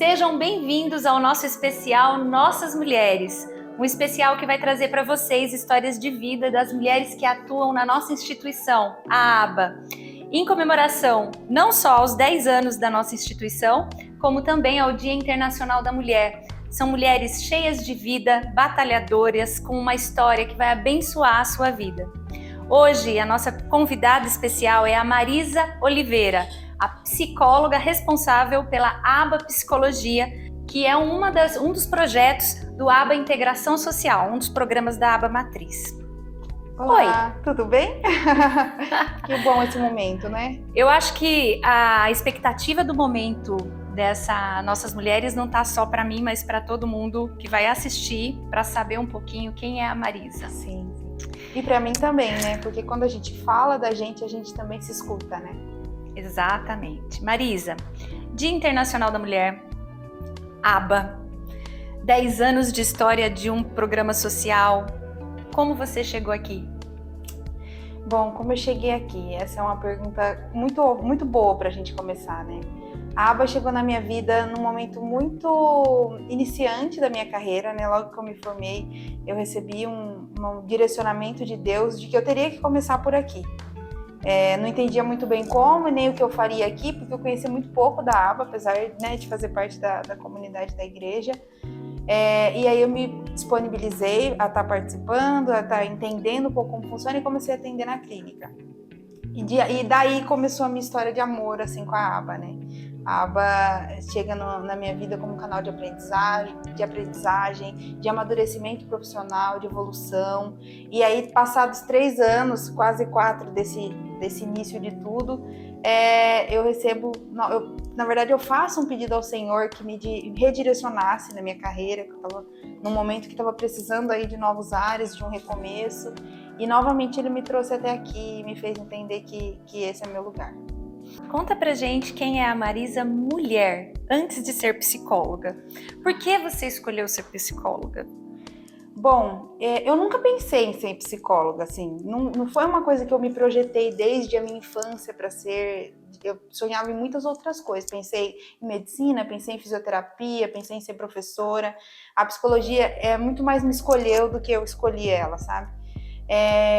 Sejam bem-vindos ao nosso especial Nossas Mulheres, um especial que vai trazer para vocês histórias de vida das mulheres que atuam na nossa instituição, a ABA, em comemoração não só aos 10 anos da nossa instituição, como também ao Dia Internacional da Mulher. São mulheres cheias de vida, batalhadoras, com uma história que vai abençoar a sua vida. Hoje, a nossa convidada especial é a Marisa Oliveira, a psicóloga responsável pela ABA Psicologia, que é um dos projetos do ABA Integração Social, um dos programas da ABA Matriz. Olá, oi. Tudo bem? Que bom esse momento, né? Eu acho que a expectativa do momento dessa Nossas Mulheres não tá só para mim, mas para todo mundo que vai assistir, para saber um pouquinho quem é a Marisa. Sim. E para mim também, né? Porque quando a gente fala da gente, a gente também se escuta, né? Exatamente. Marisa, Dia Internacional da Mulher, ABA, 10 anos de história de um programa social. Como você chegou aqui? Bom, como eu cheguei aqui? Essa é uma pergunta muito boa para a gente começar, né? A ABA chegou na minha vida num momento muito iniciante da minha carreira, né? Logo que eu me formei, eu recebi um direcionamento de Deus de que eu teria que começar por aqui. Não entendia muito bem como e nem o que eu faria aqui, porque eu conhecia muito pouco da ABA, apesar, né, de fazer parte da comunidade da igreja. E aí eu me disponibilizei a estar participando, a estar entendendo um pouco como funciona e comecei a atender na clínica. E daí começou a minha história de amor assim, com a ABA, né? A ABA chega na minha vida como um canal de aprendizagem, de amadurecimento profissional, de evolução. E aí, passados 3 anos, quase 4 desse início de tudo, eu recebo... na verdade, eu faço um pedido ao Senhor que me redirecionasse na minha carreira, que eu estava num momento que estava precisando aí de novos ares, de um recomeço. E novamente ele me trouxe até aqui e me fez entender que esse é meu lugar. Conta pra gente quem é a Marisa mulher, antes de ser psicóloga. Por que você escolheu ser psicóloga? Bom, eu nunca pensei em ser psicóloga, assim. Não foi uma coisa que eu me projetei desde a minha infância para ser... Eu sonhava em muitas outras coisas. Pensei em medicina, pensei em fisioterapia, pensei em ser professora. A psicologia muito mais me escolheu do que eu escolhi ela, sabe?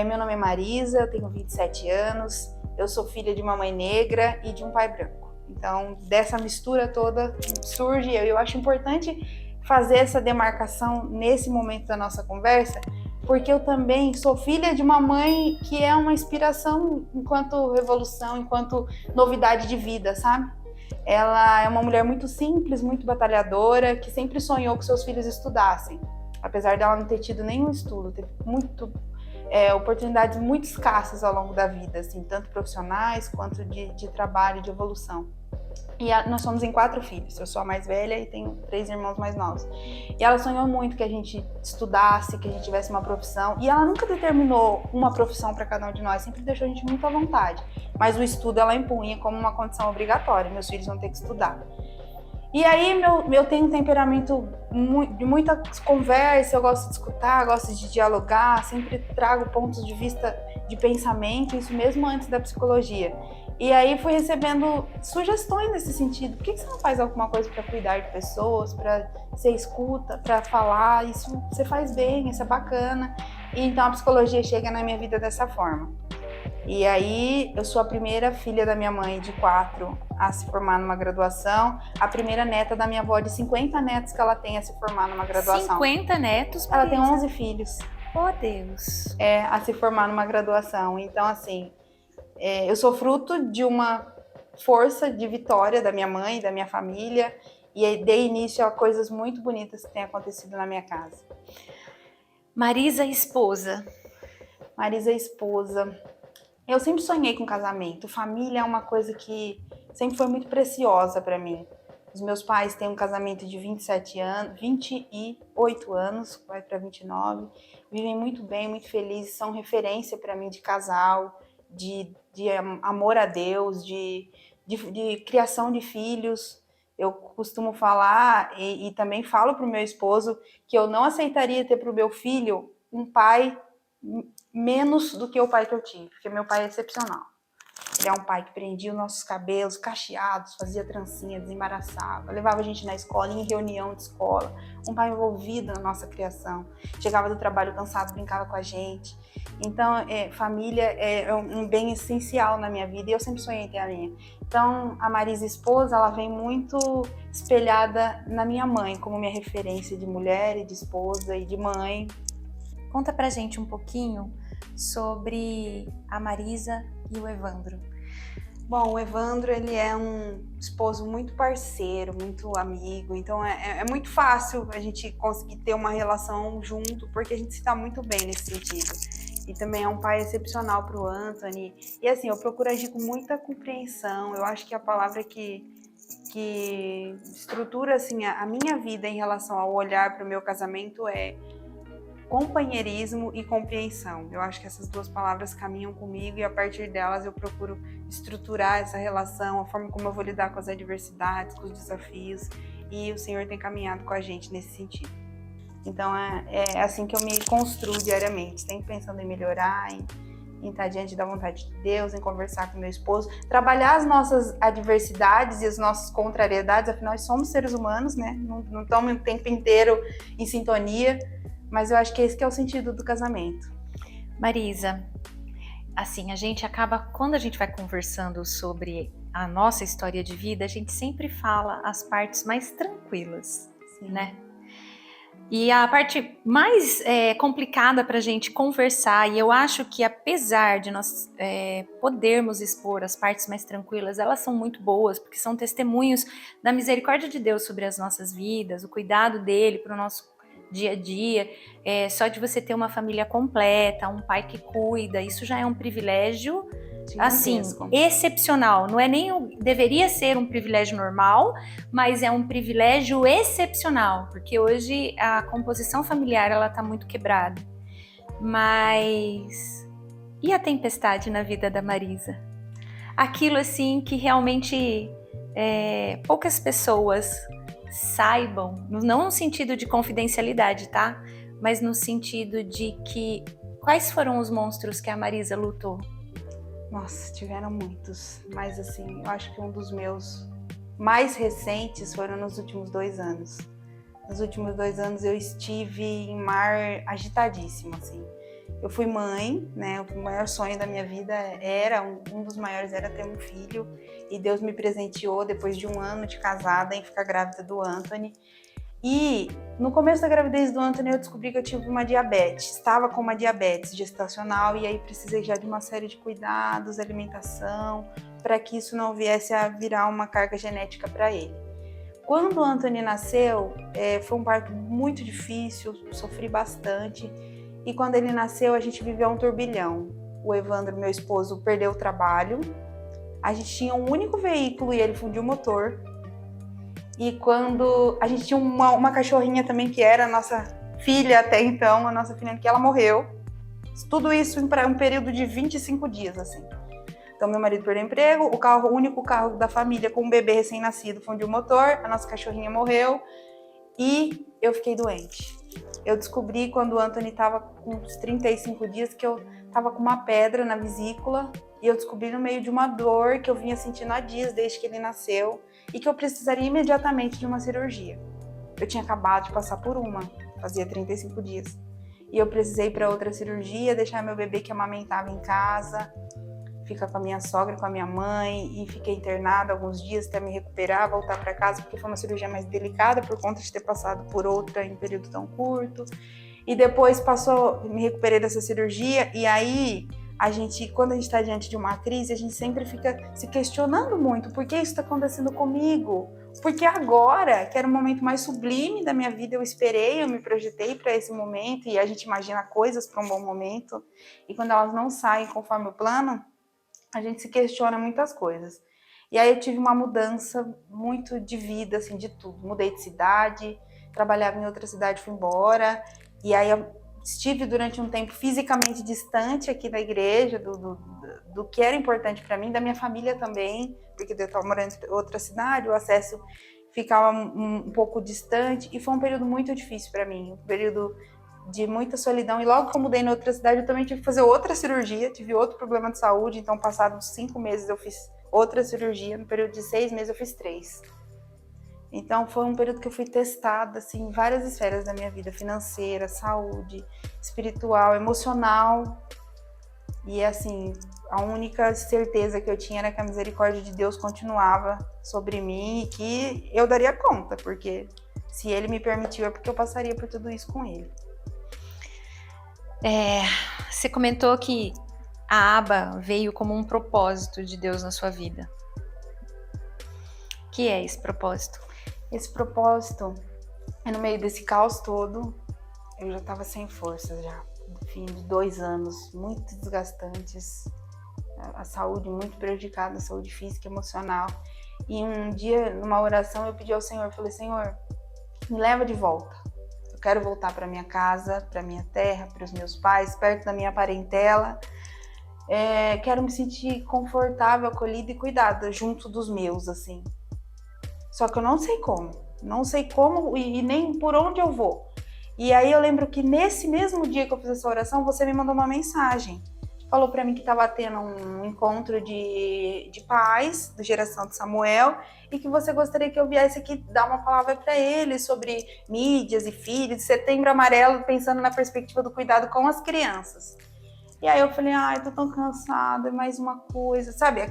Meu nome é Marisa, eu tenho 27 anos, eu sou filha de uma mãe negra e de um pai branco. Então, dessa mistura toda surge eu acho importante fazer essa demarcação nesse momento da nossa conversa, porque eu também sou filha de uma mãe que é uma inspiração enquanto revolução, enquanto novidade de vida, sabe? Ela é uma mulher muito simples, muito batalhadora, que sempre sonhou que seus filhos estudassem. Apesar dela não ter tido nenhum estudo, teve oportunidades muito escassas ao longo da vida, assim, tanto profissionais quanto de trabalho, de evolução. E nós somos em 4 filhos, eu sou a mais velha e tenho 3 irmãos mais novos. E ela sonhou muito que a gente estudasse, que a gente tivesse uma profissão, e ela nunca determinou uma profissão para cada um de nós, sempre deixou a gente muito à vontade. Mas o estudo ela impunha como uma condição obrigatória, meus filhos vão ter que estudar. E aí eu tenho um temperamento de muita conversa, eu gosto de escutar, gosto de dialogar, sempre trago pontos de vista de pensamento, isso mesmo antes da psicologia. E aí fui recebendo sugestões nesse sentido. Por que você não faz alguma coisa para cuidar de pessoas, para ser escuta, para falar? Isso você faz bem, isso é bacana. E então a psicologia chega na minha vida dessa forma. E aí eu sou a primeira filha da minha mãe de 4 a se formar numa graduação, a primeira neta da minha avó de 50 netos que ela tem a se formar numa graduação. 50 netos? Ela tem 11 filhos. Oh, Deus! A se formar numa graduação. Então, assim, eu sou fruto de uma força de vitória da minha mãe, da minha família, e aí dei início a coisas muito bonitas que têm acontecido na minha casa. Marisa esposa. Marisa esposa. Eu sempre sonhei com casamento. Família é uma coisa que sempre foi muito preciosa para mim. Os meus pais têm um casamento de 28 anos, vai para 29. Vivem muito bem, muito felizes, são referência para mim de casal, de amor a Deus, de criação de filhos. Eu costumo falar e também falo para o meu esposo que eu não aceitaria ter para o meu filho um pai menos do que o pai que eu tive, porque meu pai é excepcional. Ele é um pai que prendia os nossos cabelos cacheados, fazia trancinha, desembaraçava, levava a gente na escola, em reunião de escola. Um pai envolvido na nossa criação. Chegava do trabalho cansado, brincava com a gente. Então, família é um bem essencial na minha vida e eu sempre sonhei ter a minha. Então, a Marisa esposa, ela vem muito espelhada na minha mãe, como minha referência de mulher e de esposa e de mãe. Conta pra gente um pouquinho sobre a Marisa e o Evandro. Bom, o Evandro, ele é um esposo muito parceiro, muito amigo, então é muito fácil a gente conseguir ter uma relação junto, porque a gente se dá muito bem nesse sentido. E também é um pai excepcional para o Anthony. E assim, eu procuro agir com muita compreensão. Eu acho que a palavra que estrutura assim, a minha vida em relação ao olhar para o meu casamento é companheirismo e compreensão. Eu acho que essas duas palavras caminham comigo e a partir delas eu procuro estruturar essa relação, a forma como eu vou lidar com as adversidades, com os desafios, e o Senhor tem caminhado com a gente nesse sentido. Então é assim que eu me construo diariamente, sempre pensando em melhorar, em estar diante da vontade de Deus, em conversar com meu esposo, trabalhar as nossas adversidades e as nossas contrariedades, afinal somos seres humanos, né? Não estamos o tempo inteiro em sintonia. Mas eu acho que esse que é o sentido do casamento. Marisa, assim, a gente acaba, quando a gente vai conversando sobre a nossa história de vida, a gente sempre fala as partes mais tranquilas, Sim. Né? E a parte mais complicada para a gente conversar, e eu acho que apesar de nós podermos expor as partes mais tranquilas, elas são muito boas, porque são testemunhos da misericórdia de Deus sobre as nossas vidas, o cuidado dele para o nosso dia a dia, só de você ter uma família completa, um pai que cuida, isso já é um privilégio, assim, excepcional. Não é deveria ser um privilégio normal, mas é um privilégio excepcional, porque hoje a composição familiar ela tá muito quebrada. Mas e a tempestade na vida da Marisa? Aquilo assim que realmente poucas pessoas saibam, não no sentido de confidencialidade, tá? Mas no sentido de que quais foram os monstros que a Marisa lutou? Nossa, tiveram muitos, mas assim, eu acho que um dos meus mais recentes foram nos últimos 2 anos. Nos últimos 2 anos eu estive em mar agitadíssimo, assim. Eu fui mãe, né? O maior sonho da minha vida um dos maiores era ter um filho. E Deus me presenteou depois de 1 ano de casada em ficar grávida do Anthony. E no começo da gravidez do Anthony eu descobri que eu tive uma diabetes. Estava com uma diabetes gestacional e aí precisei já de uma série de cuidados, alimentação, para que isso não viesse a virar uma carga genética para ele. Quando o Anthony nasceu, foi um parto muito difícil, sofri bastante. E quando ele nasceu, a gente viveu um turbilhão. O Evandro, meu esposo, perdeu o trabalho. A gente tinha um único veículo e ele fundiu o motor. E quando a gente tinha uma cachorrinha também, que era a nossa filha até então, a nossa filha, que ela morreu. Tudo isso em um período de 25 dias, assim. Então, meu marido perdeu o emprego, o único carro da família com um bebê recém-nascido fundiu o motor, a nossa cachorrinha morreu e eu fiquei doente. Eu descobri quando o Anthony estava com uns 35 dias que eu estava com uma pedra na vesícula e eu descobri no meio de uma dor que eu vinha sentindo há dias desde que ele nasceu e que eu precisaria imediatamente de uma cirurgia. Eu tinha acabado de passar por uma, fazia 35 dias. E eu precisei ir para outra cirurgia, deixar meu bebê que amamentava em casa, ficar com a minha sogra, com a minha mãe, e fiquei internada alguns dias até me recuperar, voltar para casa, porque foi uma cirurgia mais delicada por conta de ter passado por outra em período tão curto. E depois me recuperei dessa cirurgia, e aí quando a gente está diante de uma crise, a gente sempre fica se questionando muito, por que isso está acontecendo comigo? Porque agora, que era o momento mais sublime da minha vida, eu esperei, eu me projetei para esse momento, e a gente imagina coisas para um bom momento, e quando elas não saem conforme o plano, a gente se questiona muitas coisas. E aí eu tive uma mudança muito de vida, assim, de tudo. Mudei de cidade, trabalhava em outra cidade, fui embora. E aí eu estive durante um tempo fisicamente distante aqui da igreja, do que era importante para mim, da minha família também, porque eu estava morando em outra cidade, o acesso ficava um pouco distante. E foi um período muito difícil para mim, um período de muita solidão. E logo que eu mudei na outra cidade, eu também tive que fazer outra cirurgia, tive outro problema de saúde. Então, passados 5 meses, eu fiz outra cirurgia. No período de 6 meses, eu fiz 3. Então, foi um período que eu fui testada, assim, em várias esferas da minha vida. Financeira, saúde, espiritual, emocional. E, assim, a única certeza que eu tinha era que a misericórdia de Deus continuava sobre mim e que eu daria conta, porque se Ele me permitiu é porque eu passaria por tudo isso com Ele. Você comentou que a aba veio como um propósito de Deus na sua vida. O que é esse propósito? Esse propósito é no meio desse caos todo, eu já estava sem forças já. No fim de 2 anos muito desgastantes, a saúde muito prejudicada, a saúde física e emocional. E um dia, numa oração, eu pedi ao Senhor, falei, Senhor, me leva de volta. Eu quero voltar para minha casa, para minha terra, para os meus pais, perto da minha parentela. Quero me sentir confortável, acolhida e cuidada junto dos meus, assim. Só que eu não sei como e nem por onde eu vou. E aí eu lembro que nesse mesmo dia que eu fiz essa oração, você me mandou uma mensagem. Falou para mim que estava tendo um encontro de pais, da geração de Samuel, e que você gostaria que eu viesse aqui dar uma palavra para eles sobre mídias e filhos, Setembro Amarelo, pensando na perspectiva do cuidado com as crianças. E aí eu falei, ai, tô tão cansada, é mais uma coisa, sabe?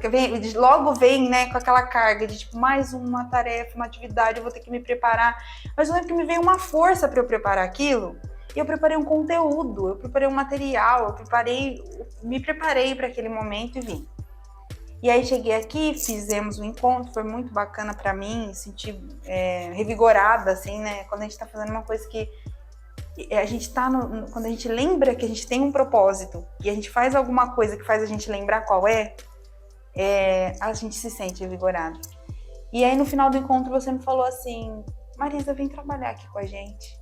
Logo vem, né, com aquela carga de, tipo, mais uma tarefa, uma atividade, eu vou ter que me preparar. Mas eu lembro que me veio uma força para eu preparar aquilo, e eu preparei um conteúdo, eu preparei um material, me preparei para aquele momento e vim. E aí cheguei aqui, fizemos um encontro, foi muito bacana para mim, senti revigorada, assim, né? Quando a gente tá fazendo uma coisa que a gente tá quando a gente lembra que a gente tem um propósito e a gente faz alguma coisa que faz a gente lembrar qual a gente se sente revigorado. E aí no final do encontro você me falou assim, Marisa, vem trabalhar aqui com a gente.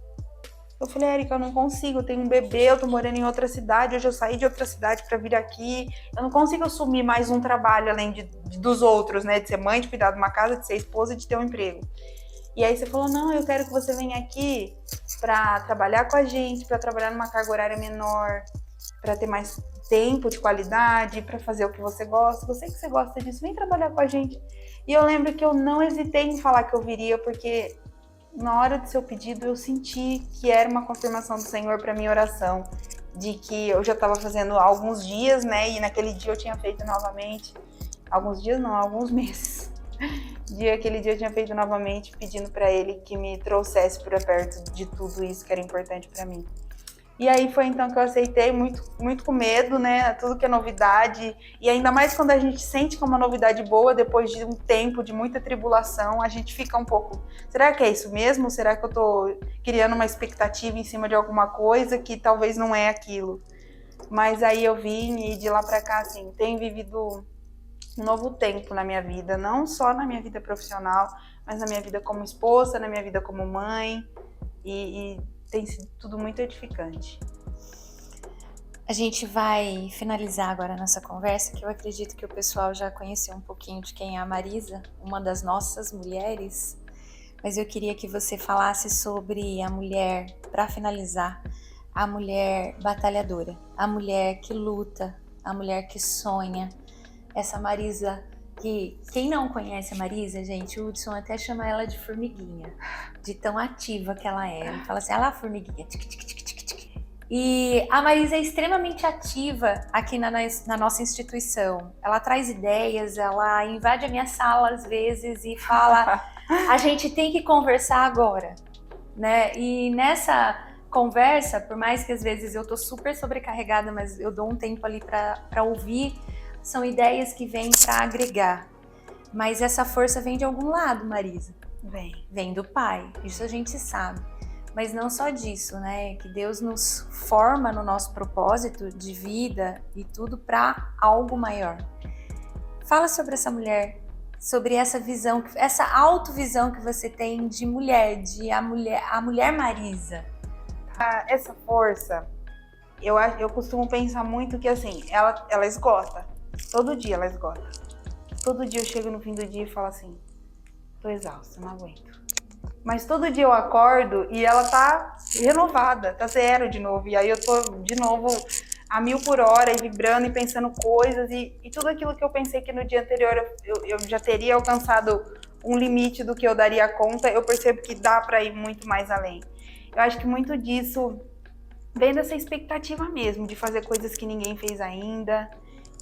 Eu falei, Érica, eu não consigo, eu tenho um bebê, eu tô morando em outra cidade, hoje eu saí de outra cidade para vir aqui, eu não consigo assumir mais um trabalho além dos outros, né, de ser mãe, de cuidar de uma casa, de ser esposa e de ter um emprego. E aí você falou, não, eu quero que você venha aqui para trabalhar com a gente, para trabalhar numa carga horária menor, para ter mais tempo de qualidade, para fazer o que você gosta. Eu sei que você gosta disso, vem trabalhar com a gente. E eu lembro que eu não hesitei em falar que eu viria, porque na hora do seu pedido eu senti que era uma confirmação do Senhor para minha oração, de que eu já estava fazendo há alguns dias, né? E naquele dia eu tinha feito novamente, alguns dias não, alguns meses. Aquele dia eu tinha feito novamente, pedindo para ele que me trouxesse para perto de tudo isso que era importante para mim. E aí foi então que eu aceitei, muito, muito com medo, né? Tudo que é novidade. E ainda mais quando a gente sente que é uma novidade boa, depois de um tempo de muita tribulação, a gente fica um pouco... Será que é isso mesmo? Será que eu tô criando uma expectativa em cima de alguma coisa que talvez não é aquilo? Mas aí eu vim e de lá para cá, assim, tenho vivido um novo tempo na minha vida, não só na minha vida profissional, mas na minha vida como esposa, na minha vida como mãe, e tem sido tudo muito edificante. A gente vai finalizar agora a nossa conversa, que eu acredito que o pessoal já conheceu um pouquinho de quem é a Marisa, uma das nossas mulheres, mas eu queria que você falasse sobre a mulher, para finalizar, a mulher batalhadora, a mulher que luta, a mulher que sonha, essa Marisa, que quem não conhece a Marisa, gente, o Hudson até chama ela de formiguinha, de tão ativa que ela é. Ele fala assim, ela é a formiguinha, tic, tic, tic, tic, tic. E a Marisa é extremamente ativa aqui na nossa instituição. Ela traz ideias, ela invade a minha sala às vezes e fala, a gente tem que conversar agora, né? E nessa conversa, por mais que às vezes eu tô super sobrecarregada, mas eu dou um tempo ali para ouvir, são ideias que vêm para agregar. Mas essa força vem de algum lado, Marisa. Vem do Pai, isso a gente sabe. Mas não só disso, né? Que Deus nos forma no nosso propósito de vida e tudo para algo maior. Fala sobre essa mulher, sobre essa visão, essa autovisão que você tem de mulher, a mulher Marisa. Essa força, eu costumo pensar muito que assim, ela esgota. Todo dia ela esgota. Todo dia eu chego no fim do dia e falo assim, tô exausta, não aguento. Mas todo dia eu acordo e ela tá renovada, tá zero de novo. E aí eu tô de novo a 1000 por hora e vibrando e pensando coisas. E tudo aquilo que eu pensei que no dia anterior eu já teria alcançado um limite do que eu daria conta, eu percebo que dá para ir muito mais além. Eu acho que muito disso vem dessa expectativa mesmo, de fazer coisas que ninguém fez ainda,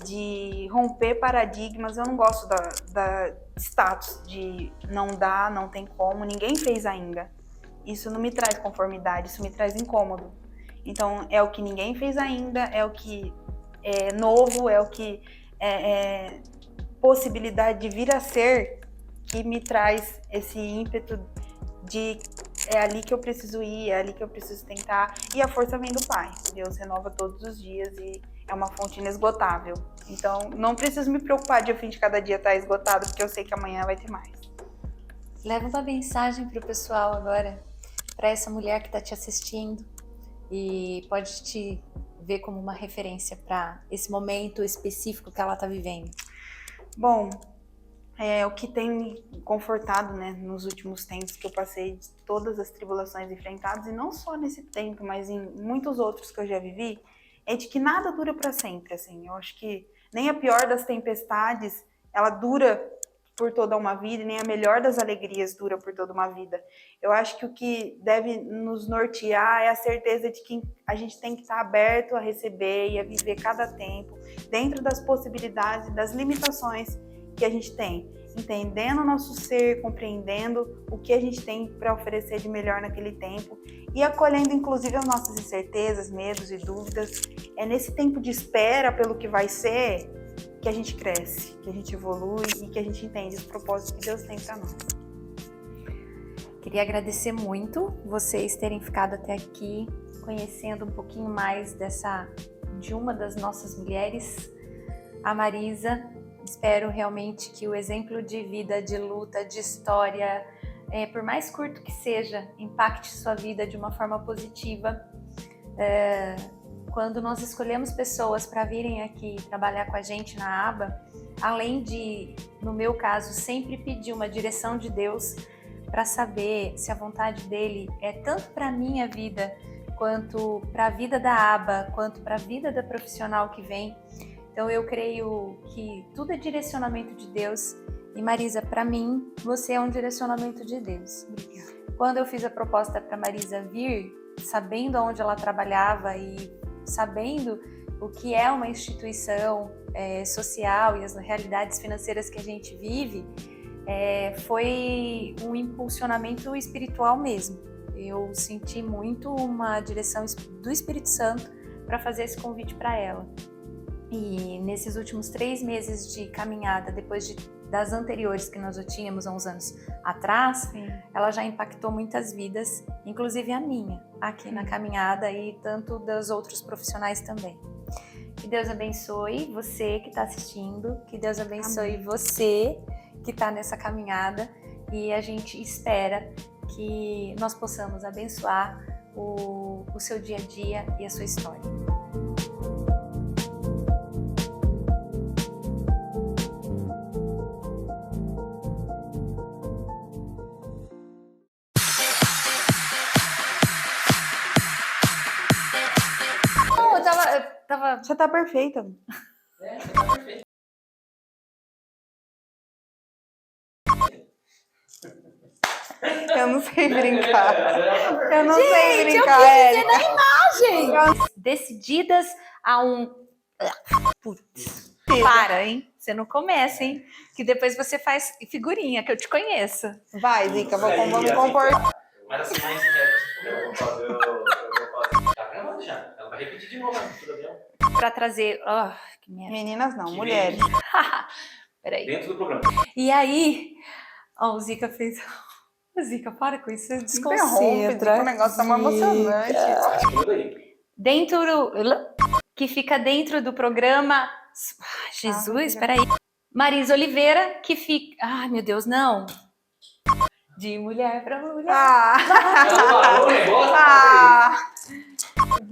de romper paradigmas. Eu não gosto da status de não dá, não tem como, ninguém fez ainda. Isso não me traz conformidade, isso me traz incômodo. Então, é o que ninguém fez ainda, é o que é novo, é o que é possibilidade de vir a ser, que me traz esse ímpeto de é ali que eu preciso ir, é ali que eu preciso tentar. E a força vem do Pai. Deus renova todos os dias e é uma fonte inesgotável. Então, não preciso me preocupar de o fim de cada dia estar esgotado, porque eu sei que amanhã vai ter mais. Leva uma mensagem para o pessoal agora, para essa mulher que está te assistindo e pode te ver como uma referência para esse momento específico que ela está vivendo. Bom, o que tem me confortado, né, nos últimos tempos que eu passei, de todas as tribulações enfrentadas, e não só nesse tempo, mas em muitos outros que eu já vivi, é de que nada dura para sempre, assim. Eu acho que nem a pior das tempestades, ela dura por toda uma vida, e nem a melhor das alegrias dura por toda uma vida. Eu acho que o que deve nos nortear é a certeza de que a gente tem que estar aberto a receber e a viver cada tempo, dentro das possibilidades e das limitações que a gente tem, entendendo o nosso ser, compreendendo o que a gente tem para oferecer de melhor naquele tempo e acolhendo inclusive as nossas incertezas, medos e dúvidas. É nesse tempo de espera pelo que vai ser que a gente cresce, que a gente evolui e que a gente entende os propósitos que Deus tem para nós. Queria agradecer muito vocês terem ficado até aqui, conhecendo um pouquinho mais de uma das nossas mulheres, a Marisa. Espero realmente que o exemplo de vida, de luta, de história, por mais curto que seja, impacte sua vida de uma forma positiva. Quando nós escolhemos pessoas para virem aqui trabalhar com a gente na aba, além de, no meu caso, sempre pedir uma direção de Deus para saber se a vontade dele é tanto para a minha vida, quanto para a vida da aba, quanto para a vida da profissional que vem. Então eu creio que tudo é direcionamento de Deus. E Marisa, para mim, você é um direcionamento de Deus. Quando eu fiz a proposta para Marisa vir, sabendo onde ela trabalhava e sabendo o que é uma instituição social e as realidades financeiras que a gente vive, foi um impulsionamento espiritual mesmo. Eu senti muito uma direção do Espírito Santo para fazer esse convite para ela. E nesses últimos 3 meses de caminhada, depois das anteriores que nós já tínhamos há uns anos atrás, sim, ela já impactou muitas vidas, inclusive a minha, aqui na caminhada e tanto dos outros profissionais também. Que Deus abençoe você que está assistindo, que Deus abençoe Amém. Você que está nessa caminhada e a gente espera que nós possamos abençoar o seu dia a dia e a sua história. Você tá perfeita. Você tá perfeita. Eu não sei brincar. Eu não sei Gente, brincar, eu quis dizer na imagem. Decididas a um... Putz, para, hein? Você não começa, hein? Que depois você faz figurinha, que eu te conheço. Vai, Zica, vou me comportar. Mas assim, mais reto, eu vou fazer. Tá gravando já. Ela vai repetir de novo, tudo bem? Pra trazer... Oh, que merda. Meninas não, mulheres. Peraí. Dentro do programa. E aí... Ó, o Zica fez... Zica, para com isso, você desconcentra. O negócio tá mais emocionante. Dentro do... Que fica dentro do programa... Jesus, peraí. Marisa Oliveira, que fica... Ai, meu Deus, não. De mulher pra mulher. Ela falou o negócio.